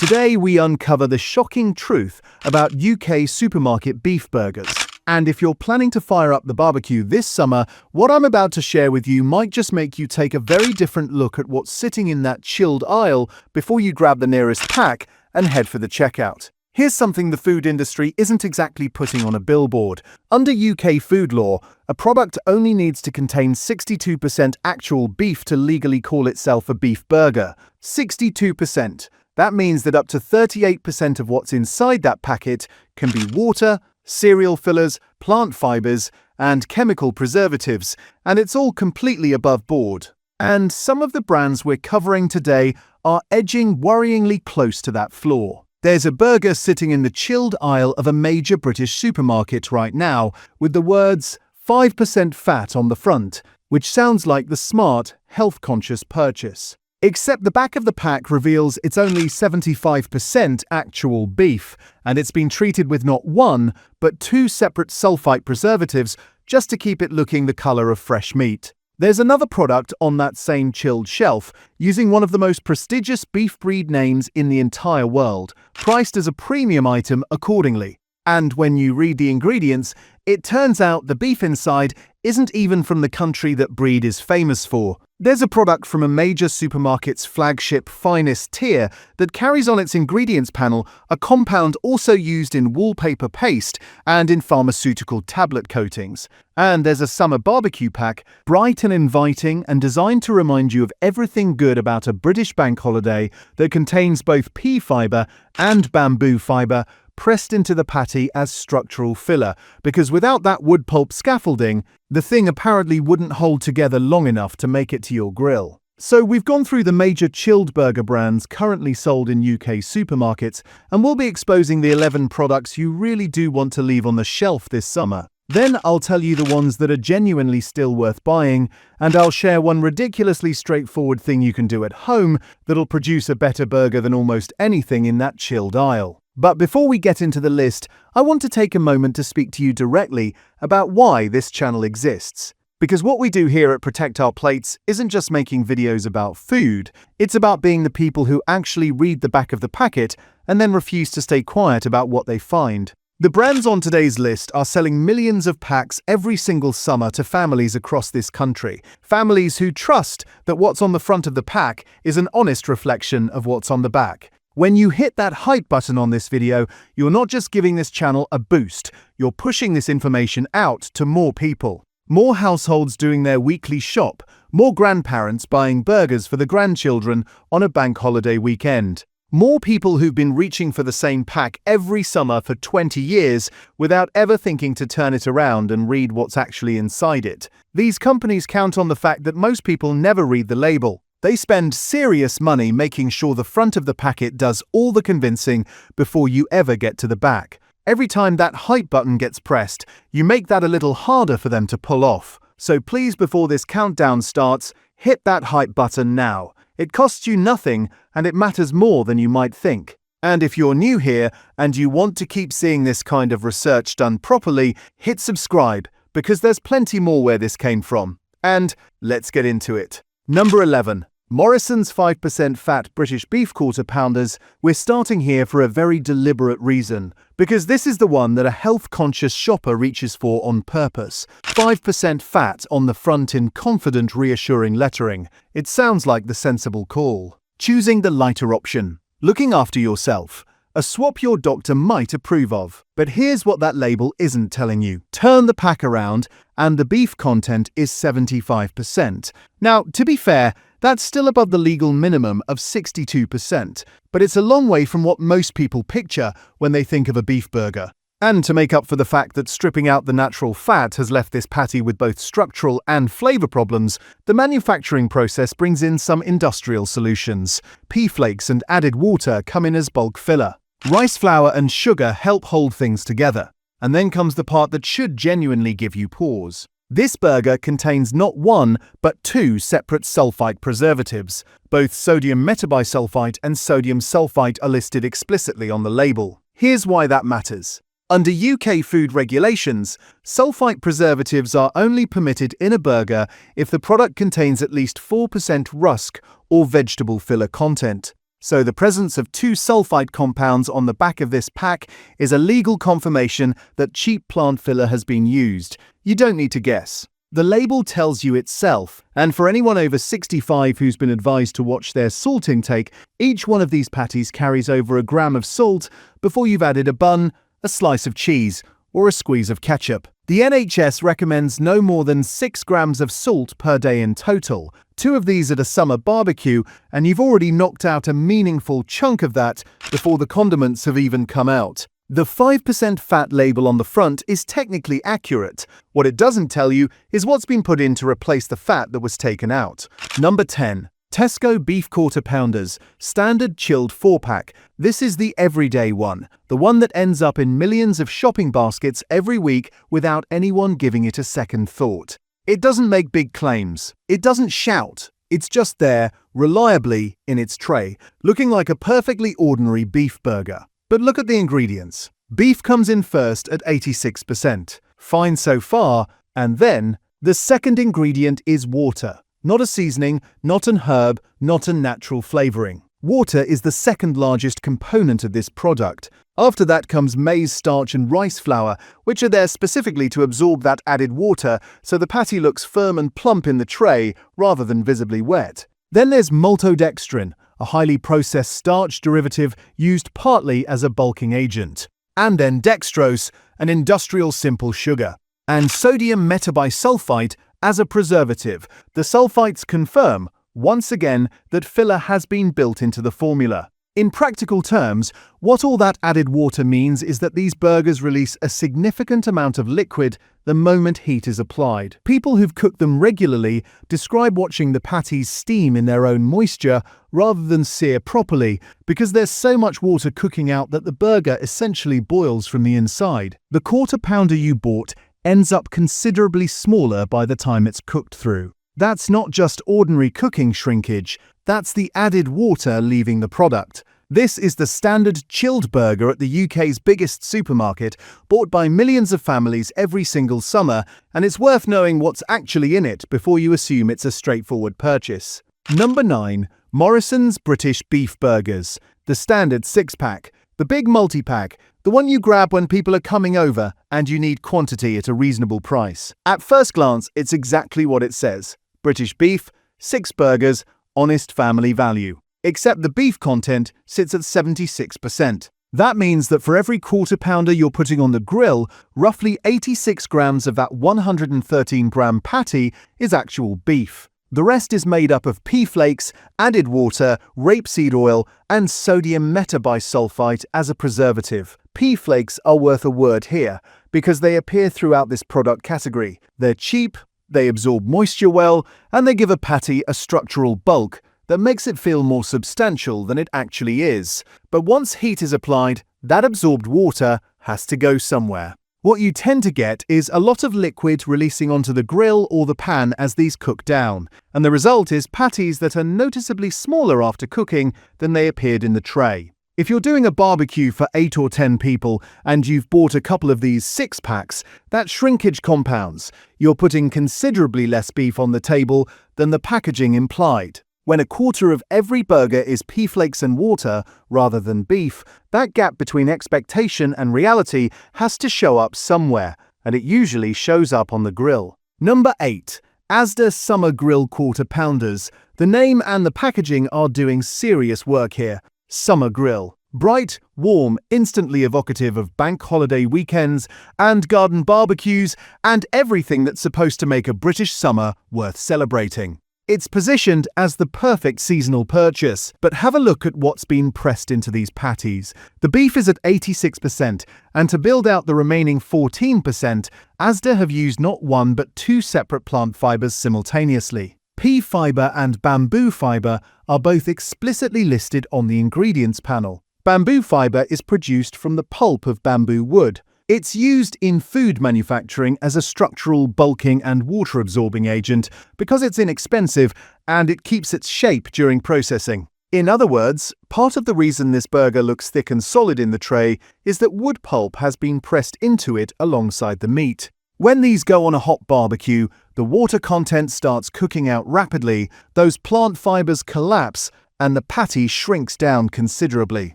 Today we uncover the shocking truth about UK supermarket beef burgers. And if you're planning to fire up the barbecue this summer, what I'm about to share with you might just make you take a very different look at what's sitting in that chilled aisle before you grab the nearest pack and head for the checkout. Here's something the food industry isn't exactly putting on a billboard. Under UK food law, a product only needs to contain 62% actual beef to legally call itself a beef burger. 62%. That means that up to 38% of what's inside that packet can be water, cereal fillers, plant fibers, and chemical preservatives, and it's all completely above board. And some of the brands we're covering today are edging worryingly close to that floor. There's a burger sitting in the chilled aisle of a major British supermarket right now, with the words 5% fat on the front, which sounds like the smart, health-conscious purchase. Except the back of the pack reveals it's only 75% actual beef, and it's been treated with not one, but two separate sulfite preservatives just to keep it looking the color of fresh meat. There's another product on that same chilled shelf, using one of the most prestigious beef breed names in the entire world, priced as a premium item accordingly. And when you read the ingredients, it turns out the beef inside isn't even from the country that breed is famous for. There's a product from a major supermarket's flagship finest tier that carries on its ingredients panel a compound also used in wallpaper paste and in pharmaceutical tablet coatings. And there's a summer barbecue pack, bright and inviting and designed to remind you of everything good about a British bank holiday, that contains both pea fibre and bamboo fibre pressed into the patty as structural filler, because without that wood pulp scaffolding, the thing apparently wouldn't hold together long enough to make it to your grill. So we've gone through the major chilled burger brands currently sold in UK supermarkets, and we'll be exposing the 11 products you really do want to leave on the shelf this summer. Then I'll tell you the ones that are genuinely still worth buying, and I'll share one ridiculously straightforward thing you can do at home that'll produce a better burger than almost anything in that chilled aisle. But before we get into the list, I want to take a moment to speak to you directly about why this channel exists. Because what we do here at Protect Our Plates isn't just making videos about food, it's about being the people who actually read the back of the packet and then refuse to stay quiet about what they find. The brands on today's list are selling millions of packs every single summer to families across this country. Families who trust that what's on the front of the pack is an honest reflection of what's on the back. When you hit that hype button on this video, you're not just giving this channel a boost, you're pushing this information out to more people. More households doing their weekly shop, more grandparents buying burgers for the grandchildren on a bank holiday weekend. More people who've been reaching for the same pack every summer for 20 years without ever thinking to turn it around and read what's actually inside it. These companies count on the fact that most people never read the label. They spend serious money making sure the front of the packet does all the convincing before you ever get to the back. Every time that hype button gets pressed, you make that a little harder for them to pull off. So please, before this countdown starts, hit that hype button now. It costs you nothing, and it matters more than you might think. And if you're new here and you want to keep seeing this kind of research done properly, hit subscribe, because there's plenty more where this came from. And let's get into it. Number 11. Morrison's 5% fat British beef quarter pounders. We're starting here for a very deliberate reason, because this is the one that a health-conscious shopper reaches for on purpose. 5% fat on the front in confident, reassuring lettering. It sounds like the sensible call. Choosing the lighter option. Looking after yourself. A swap your doctor might approve of. But here's what that label isn't telling you. Turn the pack around, and the beef content is 75%. Now, to be fair, that's still above the legal minimum of 62%, but it's a long way from what most people picture when they think of a beef burger. And to make up for the fact that stripping out the natural fat has left this patty with both structural and flavor problems, the manufacturing process brings in some industrial solutions. Pea flakes and added water come in as bulk filler. Rice flour and sugar help hold things together. And then comes the part that should genuinely give you pause. This burger contains not one, but two separate sulfite preservatives. Both sodium metabisulfite and sodium sulfite are listed explicitly on the label. Here's why that matters. Under UK food regulations, sulfite preservatives are only permitted in a burger if the product contains at least 4% rusk or vegetable filler content. So the presence of 2 sulfite compounds on the back of this pack is a legal confirmation that cheap plant filler has been used. You don't need to guess. The label tells you itself, and for anyone over 65 who's been advised to watch their salt intake, each one of these patties carries over a gram of salt before you've added a bun, a slice of cheese, or a squeeze of ketchup. The NHS recommends no more than 6 grams of salt per day in total. 2 of these at a summer barbecue, and you've already knocked out a meaningful chunk of that before the condiments have even come out. The 5% fat label on the front is technically accurate. What it doesn't tell you is what's been put in to replace the fat that was taken out. Number 10. Tesco Beef Quarter Pounders, Standard Chilled 4-pack. This is the everyday one, the one that ends up in millions of shopping baskets every week without anyone giving it a second thought. It doesn't make big claims. It doesn't shout. It's just there, reliably, in its tray, looking like a perfectly ordinary beef burger. But look at the ingredients. Beef comes in first at 86%. Fine so far. And then, the second ingredient is water. Not a seasoning, not an herb, not a natural flavoring. Water is the second largest component of this product. After that comes maize starch and rice flour, which are there specifically to absorb that added water so the patty looks firm and plump in the tray rather than visibly wet. Then there's maltodextrin, a highly processed starch derivative used partly as a bulking agent. And then dextrose, an industrial simple sugar. And sodium metabisulfite as a preservative. The sulfites confirm, once again, that filler has been built into the formula. In practical terms, what all that added water means is that these burgers release a significant amount of liquid the moment heat is applied. People who've cooked them regularly describe watching the patties steam in their own moisture rather than sear properly because there's so much water cooking out that the burger essentially boils from the inside. The quarter pounder you bought ends up considerably smaller by the time it's cooked through. That's not just ordinary cooking shrinkage, that's the added water leaving the product. This is the standard chilled burger at the UK's biggest supermarket, bought by millions of families every single summer, and it's worth knowing what's actually in it before you assume it's a straightforward purchase. Number 9. Morrison's British Beef Burgers, the standard 6-pack, the big multi-pack, the one you grab when people are coming over and you need quantity at a reasonable price. At first glance, it's exactly what it says. British beef, 6 burgers, honest family value. Except the beef content sits at 76%. That means that for every quarter pounder you're putting on the grill, roughly 86 grams of that 113-gram patty is actual beef. The rest is made up of pea flakes, added water, rapeseed oil, and sodium metabisulfite as a preservative. Pea flakes are worth a word here because they appear throughout this product category. They're cheap, they absorb moisture well, and they give a patty a structural bulk that makes it feel more substantial than it actually is. But once heat is applied, that absorbed water has to go somewhere. What you tend to get is a lot of liquid releasing onto the grill or the pan as these cook down, and the result is patties that are noticeably smaller after cooking than they appeared in the tray. If you're doing a barbecue for 8 or 10 people and you've bought a couple of these 6-packs, that shrinkage compounds. You're putting considerably less beef on the table than the packaging implied. When a quarter of every burger is pea flakes and water rather than beef, that gap between expectation and reality has to show up somewhere, and it usually shows up on the grill. Number 8. Asda Summer Grill Quarter Pounders. The name and the packaging are doing serious work here. Summer Grill. Bright, warm, instantly evocative of bank holiday weekends and garden barbecues and everything that's supposed to make a British summer worth celebrating. It's positioned as the perfect seasonal purchase, but have a look at what's been pressed into these patties. The beef is at 86%, and to build out the remaining 14%, Asda have used not one but 2 separate plant fibers simultaneously. Pea fiber and bamboo fiber are both explicitly listed on the ingredients panel. Bamboo fiber is produced from the pulp of bamboo wood. It's used in food manufacturing as a structural, bulking and water-absorbing agent because it's inexpensive and it keeps its shape during processing. In other words, part of the reason this burger looks thick and solid in the tray is that wood pulp has been pressed into it alongside the meat. When these go on a hot barbecue, the water content starts cooking out rapidly, those plant fibers collapse, and the patty shrinks down considerably.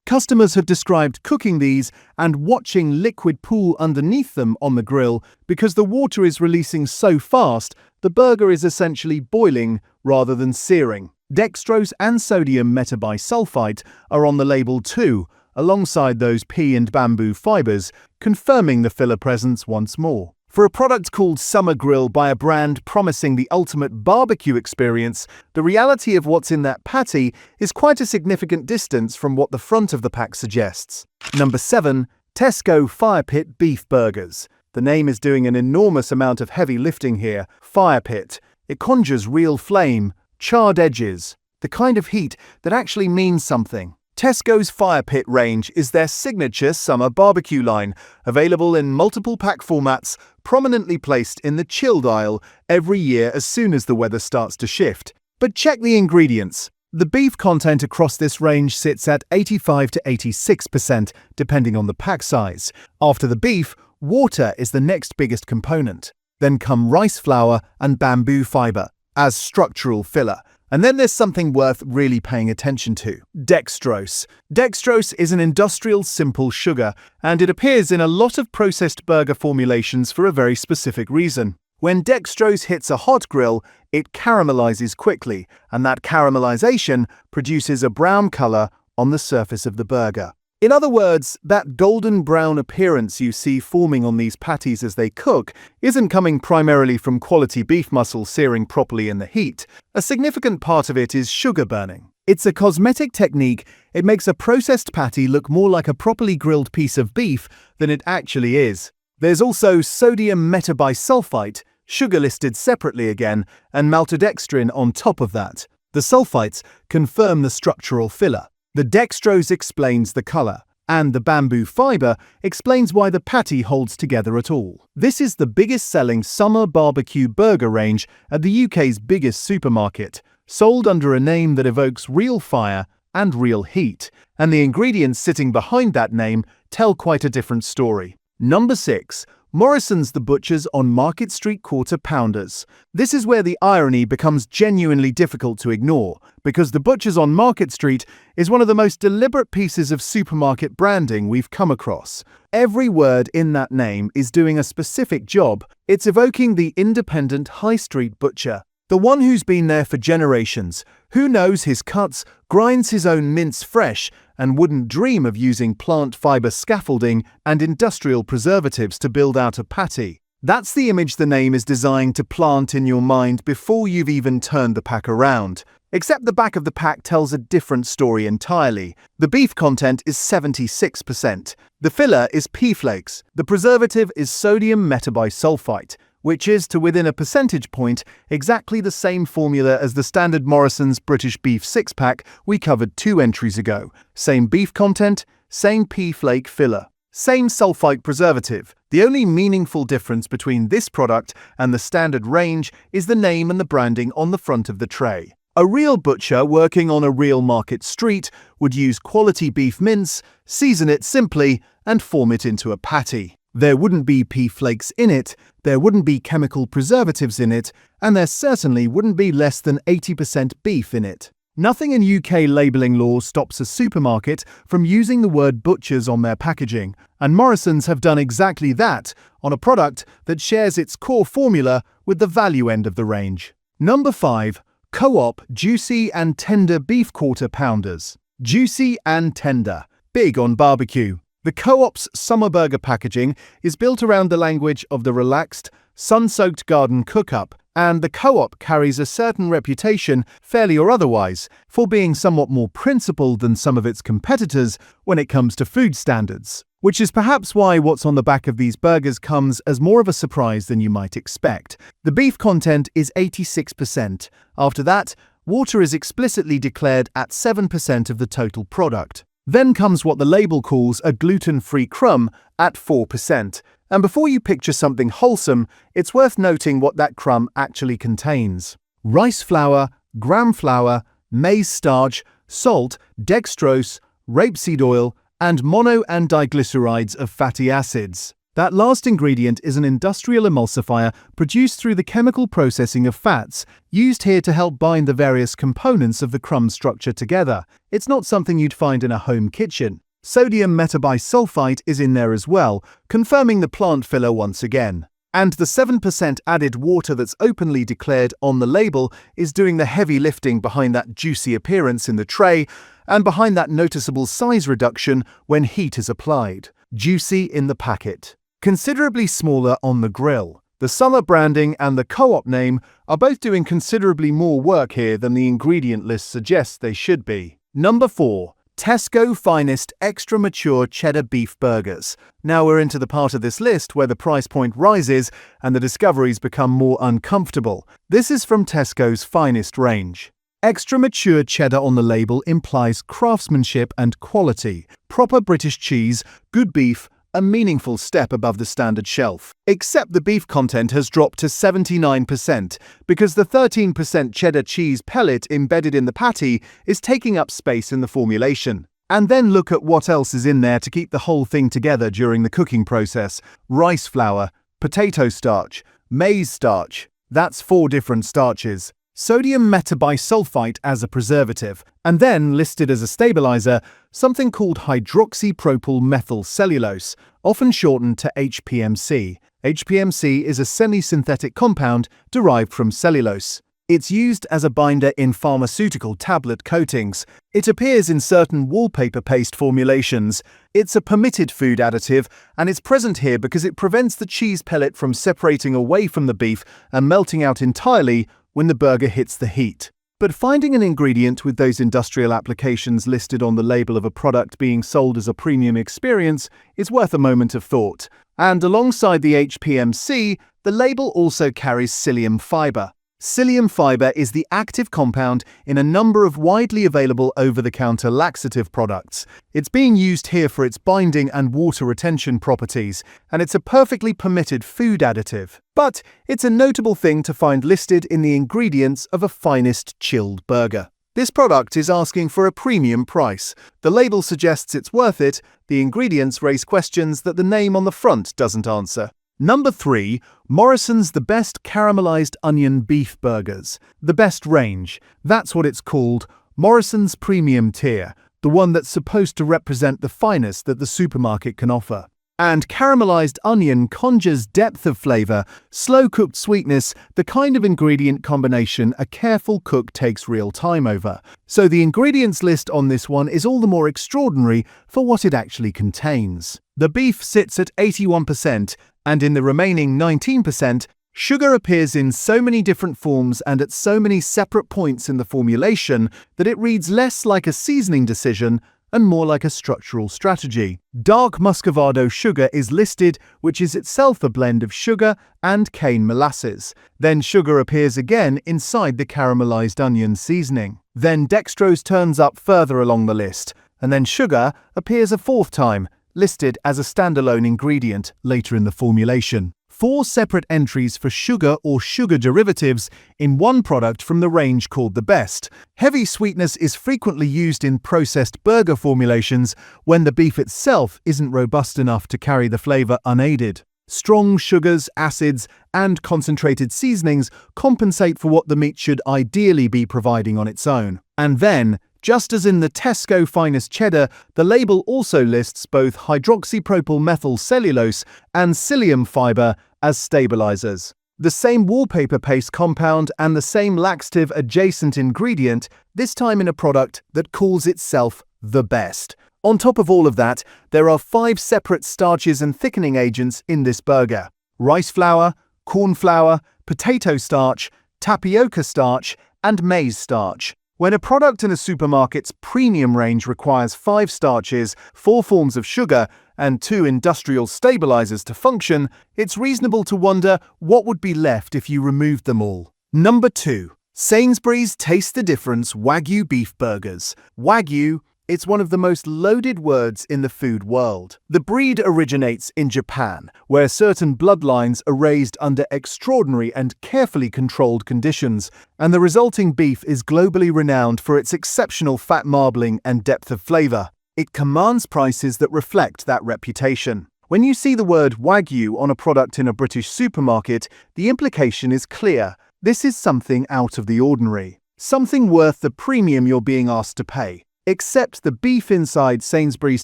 Customers have described cooking these and watching liquid pool underneath them on the grill because the water is releasing so fast, the burger is essentially boiling rather than searing. Dextrose and sodium metabisulfite are on the label too, alongside those pea and bamboo fibers, confirming the filler presence once more. For a product called Summer Grill by a brand promising the ultimate barbecue experience, the reality of what's in that patty is quite a significant distance from what the front of the pack suggests. Number 7. Tesco Fire Pit Beef Burgers. The name is doing an enormous amount of heavy lifting here. Fire pit. It conjures real flame, charred edges, the kind of heat that actually means something. Tesco's Fire Pit range is their signature summer barbecue line, available in multiple pack formats, prominently placed in the chilled aisle every year as soon as the weather starts to shift. But check the ingredients. The beef content across this range sits at 85 to 86%, depending on the pack size. After the beef, water is the next biggest component. Then come rice flour and bamboo fiber as structural filler. And then there's something worth really paying attention to. Dextrose. Dextrose is an industrial simple sugar, and it appears in a lot of processed burger formulations for a very specific reason. When dextrose hits a hot grill, it caramelizes quickly, and that caramelization produces a brown color on the surface of the burger. In other words, that golden brown appearance you see forming on these patties as they cook isn't coming primarily from quality beef muscle searing properly in the heat. A significant part of it is sugar burning. It's a cosmetic technique. It makes a processed patty look more like a properly grilled piece of beef than it actually is. There's also sodium metabisulfite, sugar listed separately again, and maltodextrin on top of that. The sulfites confirm the structural filler. The dextrose explains the color, and the bamboo fiber explains why the patty holds together at all. This is the biggest selling summer barbecue burger range at the UK's biggest supermarket, sold under a name that evokes real fire and real heat, and the ingredients sitting behind that name tell quite a different story. Number 6. Morrison's The Butchers on Market Street Quarter Pounders. This is where the irony becomes genuinely difficult to ignore, because The Butchers on Market Street is one of the most deliberate pieces of supermarket branding we've come across. Every word in that name is doing a specific job. It's evoking the independent high street butcher, the one who's been there for generations, who knows his cuts, grinds his own mince fresh, and wouldn't dream of using plant fiber scaffolding and industrial preservatives to build out a patty. That's the image the name is designed to plant in your mind before you've even turned the pack around. Except the back of the pack tells a different story entirely. The beef content is 76%. The filler is pea flakes. The preservative is sodium metabisulfite, which is, to within a percentage point, exactly the same formula as the standard Morrison's British Beef 6-pack we covered 2 entries ago. Same beef content, same pea flake filler, same sulfite preservative. The only meaningful difference between this product and the standard range is the name and the branding on the front of the tray. A real butcher working on a real market street would use quality beef mince, season it simply, and form it into a patty. There wouldn't be pea flakes in it, there wouldn't be chemical preservatives in it, and there certainly wouldn't be less than 80% beef in it. Nothing in UK labelling law stops a supermarket from using the word butchers on their packaging, and Morrison's have done exactly that on a product that shares its core formula with the value end of the range. Number 5. Co-op Juicy and Tender Beef Quarter Pounders. Juicy and tender. Big on barbecue. The Co-op's summer burger packaging is built around the language of the relaxed, sun-soaked garden cook-up, and the Co-op carries a certain reputation, fairly or otherwise, for being somewhat more principled than some of its competitors when it comes to food standards. Which is perhaps why what's on the back of these burgers comes as more of a surprise than you might expect. The beef content is 86%. After that, water is explicitly declared at 7% of the total product. Then comes what the label calls a gluten-free crumb at 4%. And before you picture something wholesome, it's worth noting what that crumb actually contains. Rice flour, gram flour, maize starch, salt, dextrose, rapeseed oil, and mono and diglycerides of fatty acids. That last ingredient is an industrial emulsifier produced through the chemical processing of fats, used here to help bind the various components of the crumb structure together. It's not something you'd find in a home kitchen. Sodium metabisulfite is in there as well, confirming the plant filler once again. And the 7% added water that's openly declared on the label is doing the heavy lifting behind that juicy appearance in the tray and behind that noticeable size reduction when heat is applied. Juicy in the packet. Considerably smaller on the grill. The summer branding and the co-op name are both doing considerably more work here than the ingredient list suggests they should be. Number 4. Tesco Finest Extra Mature Cheddar Beef Burgers. Now we're into the part of this list where the price point rises and the discoveries become more uncomfortable. This is from Tesco's Finest range. Extra mature cheddar on the label implies craftsmanship and quality, proper British cheese, good beef, a meaningful step above the standard shelf. Except the beef content has dropped to 79% because the 13% cheddar cheese pellet embedded in the patty is taking up space in the formulation. And then look at what else is in there to keep the whole thing together during the cooking process. Rice flour, potato starch, maize starch. That's 4 different starches. Sodium metabisulfite as a preservative, and then listed as a stabilizer, something called hydroxypropyl methyl cellulose, often shortened to HPMC. HPMC is a semi-synthetic compound derived from cellulose. It's used as a binder in pharmaceutical tablet coatings. It appears in certain wallpaper paste formulations. It's a permitted food additive, and it's present here because it prevents the cheese pellet from separating away from the beef and melting out entirely when the burger hits the heat. But finding an ingredient with those industrial applications listed on the label of a product being sold as a premium experience is worth a moment of thought. And alongside the HPMC, the label also carries psyllium fiber. Psyllium fiber is the active compound in a number of widely available over-the-counter laxative products. It's being used here for its binding and water retention properties, and it's a perfectly permitted food additive. But it's a notable thing to find listed in the ingredients of a Finest chilled burger. This product is asking for a premium price. The label suggests it's worth it. The ingredients raise questions that the name on the front doesn't answer. Number 3. Morrison's The Best Caramelized Onion Beef Burgers. The best range. That's what it's called. Morrison's premium tier. The one that's supposed to represent the finest that the supermarket can offer. And caramelized onion conjures depth of flavor, slow-cooked sweetness, the kind of ingredient combination a careful cook takes real time over. So the ingredients list on this one is all the more extraordinary for what it actually contains. The beef sits at 81%, and in the remaining 19%, sugar appears in so many different forms and at so many separate points in the formulation that it reads less like a seasoning decision and more like a structural strategy. Dark muscovado sugar is listed, which is itself a blend of sugar and cane molasses. Then sugar appears again inside the caramelized onion seasoning. Then dextrose turns up further along the list, and then sugar appears a 4th time, listed as a standalone ingredient later in the formulation. 4 separate entries for sugar or sugar derivatives in one product from the range called The Best. Heavy sweetness is frequently used in processed burger formulations when the beef itself isn't robust enough to carry the flavor unaided. Strong sugars, acids, and concentrated seasonings compensate for what the meat should ideally be providing on its own. And then, just as in the Tesco Finest cheddar, the label also lists both hydroxypropyl methyl cellulose and psyllium fiber as stabilizers. The same wallpaper paste compound and the same laxative adjacent ingredient, this time in a product that calls itself The Best. On top of all of that, there are 5 separate starches and thickening agents in this burger: rice flour, corn flour, potato starch, tapioca starch, and maize starch. When a product in a supermarket's premium range requires 5 starches, 4 forms of sugar, and 2 industrial stabilizers to function, it's reasonable to wonder what would be left if you removed them all. Number 2. Sainsbury's Taste the Difference Wagyu Beef Burgers. Wagyu, it's one of the most loaded words in the food world. The breed originates in Japan, where certain bloodlines are raised under extraordinary and carefully controlled conditions, and the resulting beef is globally renowned for its exceptional fat marbling and depth of flavor. It commands prices that reflect that reputation. When you see the word Wagyu on a product in a British supermarket, the implication is clear. This is something out of the ordinary. Something worth the premium you're being asked to pay. Except the beef inside Sainsbury's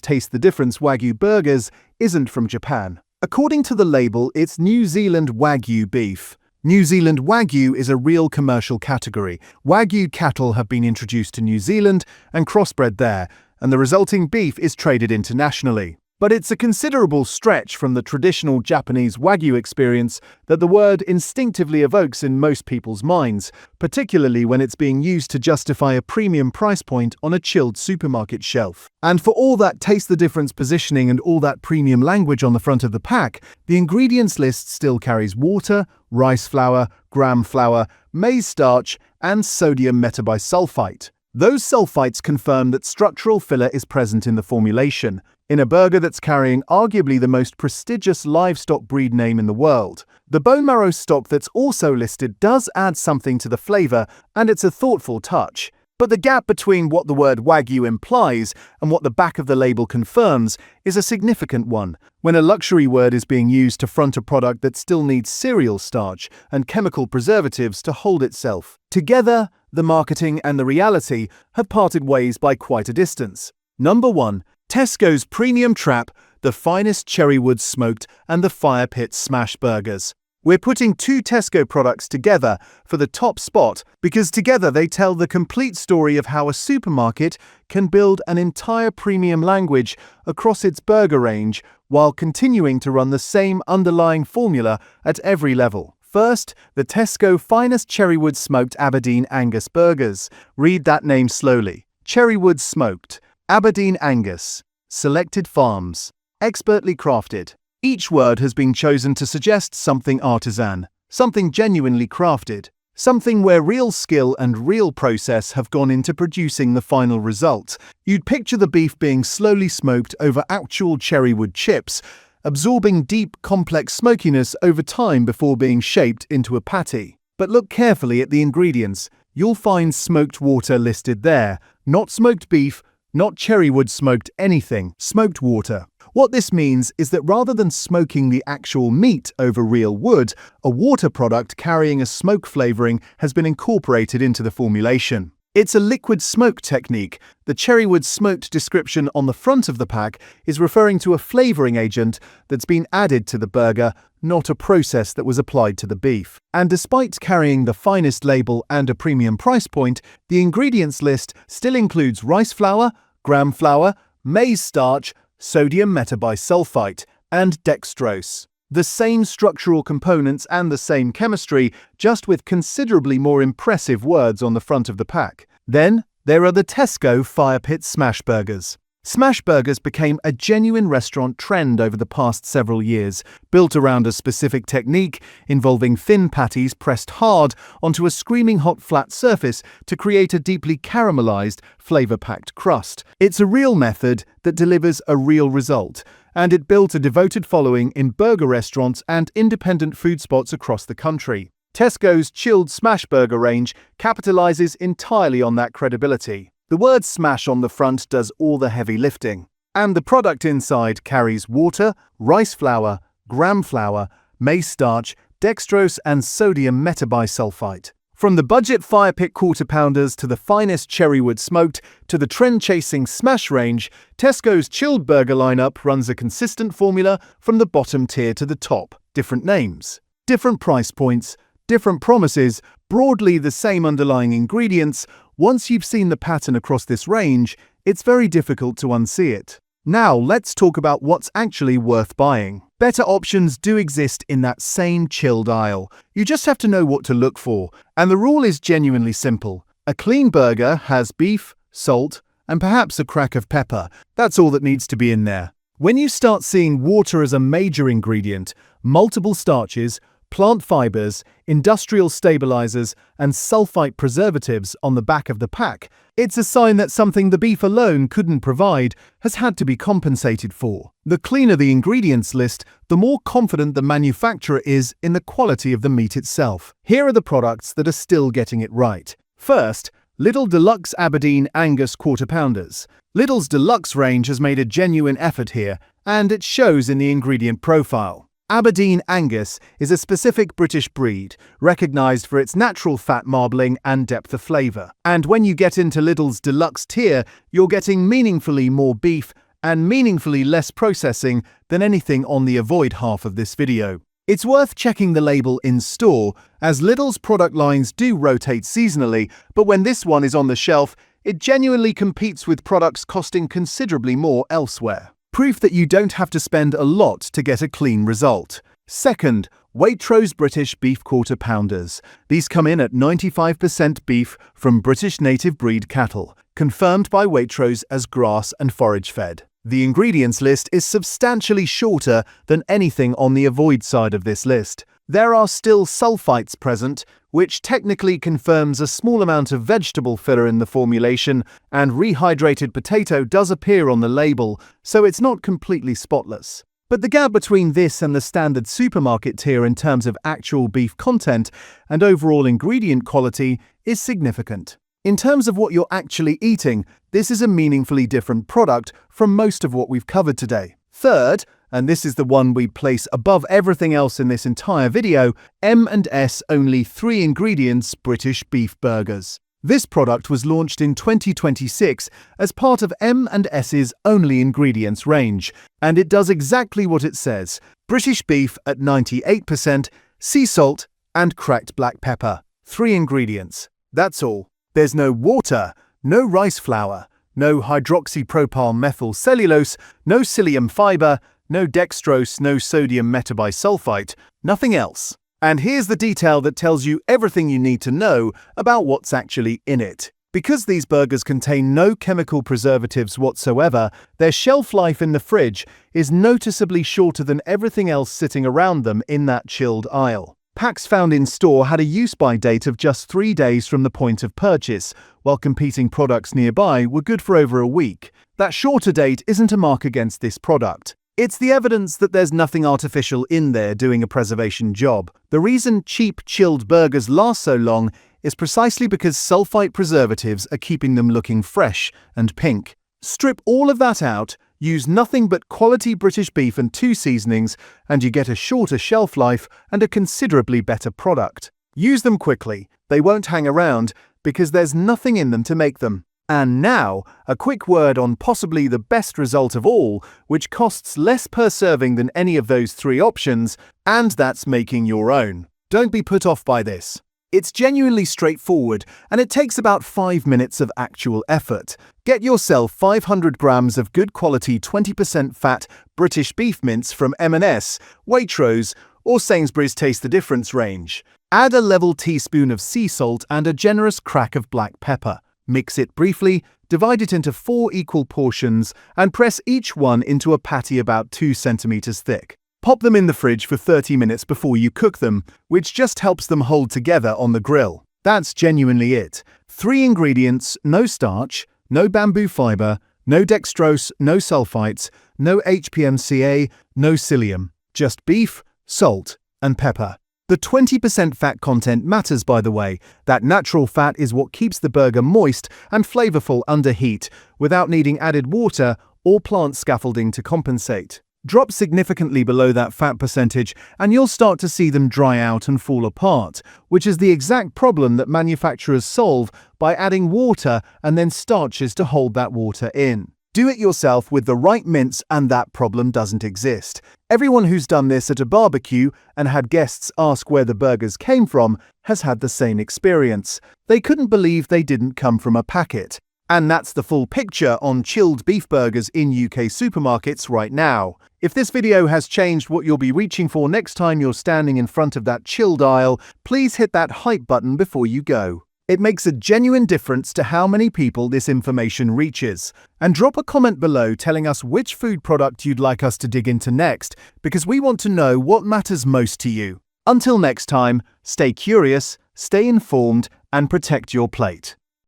Taste the Difference Wagyu burgers isn't from Japan. According to the label, it's New Zealand Wagyu beef. New Zealand Wagyu is a real commercial category. Wagyu cattle have been introduced to New Zealand and crossbred there, and the resulting beef is traded internationally. But it's a considerable stretch from the traditional Japanese Wagyu experience that the word instinctively evokes in most people's minds, particularly when it's being used to justify a premium price point on a chilled supermarket shelf. And for all that taste the difference positioning and all that premium language on the front of the pack, the ingredients list still carries water, rice flour, gram flour, maize starch, and sodium metabisulfite. Those sulfites confirm that structural filler is present in the formulation, in a burger that's carrying arguably the most prestigious livestock breed name in the world. The bone marrow stock that's also listed does add something to the flavor, and it's a thoughtful touch. But the gap between what the word Wagyu implies and what the back of the label confirms is a significant one, when a luxury word is being used to front a product that still needs cereal starch and chemical preservatives to hold itself. Together, the marketing and the reality have parted ways by quite a distance. Number 1. Tesco's Premium Trap, the finest cherrywood smoked and the fire pit smash burgers. We're putting two Tesco products together for the top spot because together they tell the complete story of how a supermarket can build an entire premium language across its burger range while continuing to run the same underlying formula at every level. First, the Tesco finest cherrywood smoked Aberdeen Angus burgers. Read that name slowly. Cherrywood smoked, Aberdeen Angus, selected farms, expertly crafted. Each word has been chosen to suggest something artisan, something genuinely crafted, something where real skill and real process have gone into producing the final result. You'd picture the beef being slowly smoked over actual cherrywood chips, absorbing deep, complex smokiness over time before being shaped into a patty. But look carefully at the ingredients. You'll find smoked water listed there, not smoked beef, not cherrywood smoked anything, smoked water. What this means is that rather than smoking the actual meat over real wood, a water product carrying a smoke flavoring has been incorporated into the formulation. It's a liquid smoke technique. The cherrywood smoked description on the front of the pack is referring to a flavoring agent that's been added to the burger, not a process that was applied to the beef. And despite carrying the finest label and a premium price point, the ingredients list still includes rice flour, gram flour, maize starch, sodium metabisulfite, and dextrose. The same structural components and the same chemistry, just with considerably more impressive words on the front of the pack. Then, there are the Tesco Fire Pit Smash Burgers. Smash burgers became a genuine restaurant trend over the past several years, built around a specific technique involving thin patties pressed hard onto a screaming hot flat surface to create a deeply caramelized, flavor-packed crust. It's a real method that delivers a real result, and it built a devoted following in burger restaurants and independent food spots across the country. Tesco's chilled smash burger range capitalizes entirely on that credibility. The word smash on the front does all the heavy lifting, and the product inside carries water, rice flour, gram flour, maize starch, dextrose and sodium metabisulfite. From the budget fire pit quarter pounders to the finest cherrywood smoked to the trend-chasing smash range, Tesco's chilled burger lineup runs a consistent formula from the bottom tier to the top. Different names, different price points, different promises, broadly the same underlying ingredients. Once you've seen the pattern across this range, it's very difficult to unsee it. Now let's talk about what's actually worth buying. Better options do exist in that same chilled aisle. You just have to know what to look for, and the rule is genuinely simple. A clean burger has beef, salt, and perhaps a crack of pepper. That's all that needs to be in there. When you start seeing water as a major ingredient, multiple starches, plant fibers, industrial stabilizers, and sulfite preservatives on the back of the pack, it's a sign that something the beef alone couldn't provide has had to be compensated for. The cleaner the ingredients list, the more confident the manufacturer is in the quality of the meat itself. Here are the products that are still getting it right. First, Lidl Deluxe Aberdeen Angus Quarter Pounders. Lidl's Deluxe range has made a genuine effort here, and it shows in the ingredient profile. Aberdeen Angus is a specific British breed, recognised for its natural fat marbling and depth of flavour. And when you get into Lidl's Deluxe tier, you're getting meaningfully more beef and meaningfully less processing than anything on the avoid half of this video. It's worth checking the label in store, as Lidl's product lines do rotate seasonally, but when this one is on the shelf, it genuinely competes with products costing considerably more elsewhere. Proof that you don't have to spend a lot to get a clean result. Second, Waitrose British Beef Quarter Pounders. These come in at 95% beef from British native breed cattle, confirmed by Waitrose as grass and forage fed. The ingredients list is substantially shorter than anything on the avoid side of this list. There are still sulfites present, which technically confirms a small amount of vegetable filler in the formulation, and rehydrated potato does appear on the label, so it's not completely spotless. But the gap between this and the standard supermarket tier in terms of actual beef content and overall ingredient quality is significant. In terms of what you're actually eating, this is a meaningfully different product from most of what we've covered today. Third, and this is the one we place above everything else in this entire video, M&S Only 3 Ingredients British Beef Burgers. This product was launched in 2026 as part of M&S's Only Ingredients range, and it does exactly what it says: British beef at 98%, sea salt, and cracked black pepper. 3 ingredients. That's all. There's no water, no rice flour, no hydroxypropyl methyl cellulose, no psyllium fiber, no dextrose, no sodium metabisulfite, nothing else. And here's the detail that tells you everything you need to know about what's actually in it. Because these burgers contain no chemical preservatives whatsoever, their shelf life in the fridge is noticeably shorter than everything else sitting around them in that chilled aisle. Packs found in store had a use-by date of just 3 days from the point of purchase, while competing products nearby were good for over a week. That shorter date isn't a mark against this product. It's the evidence that there's nothing artificial in there doing a preservation job. The reason cheap, chilled burgers last so long is precisely because sulfite preservatives are keeping them looking fresh and pink. Strip all of that out, use nothing but quality British beef and 2 seasonings, and you get a shorter shelf life and a considerably better product. Use them quickly. They won't hang around because there's nothing in them to make them. And now, a quick word on possibly the best result of all, which costs less per serving than any of those 3 options, and that's making your own. Don't be put off by this. It's genuinely straightforward, and it takes about 5 minutes of actual effort. Get yourself 500 grams of good quality 20% fat British beef mince from M&S, Waitrose, or Sainsbury's Taste the Difference range. Add a level teaspoon of sea salt and a generous crack of black pepper. Mix it briefly, divide it into 4 equal portions, and press each one into a patty about 2 centimeters thick. Pop them in the fridge for 30 minutes before you cook them, which just helps them hold together on the grill. That's genuinely it. 3 ingredients, no starch, no bamboo fiber, no dextrose, no sulfites, no HPMCA, no psyllium. Just beef, salt, and pepper. The 20% fat content matters, by the way. That natural fat is what keeps the burger moist and flavorful under heat, without needing added water or plant scaffolding to compensate. Drop significantly below that fat percentage and you'll start to see them dry out and fall apart, which is the exact problem that manufacturers solve by adding water and then starches to hold that water in. Do it yourself with the right mince and that problem doesn't exist. Everyone who's done this at a barbecue and had guests ask where the burgers came from has had the same experience. They couldn't believe they didn't come from a packet. And that's the full picture on chilled beef burgers in UK supermarkets right now. If this video has changed what you'll be reaching for next time you're standing in front of that chilled aisle, please hit that hype button before you go. It makes a genuine difference to how many people this information reaches. And drop a comment below telling us which food product you'd like us to dig into next, because we want to know what matters most to you. Until next time, stay curious, stay informed, and protect your plate.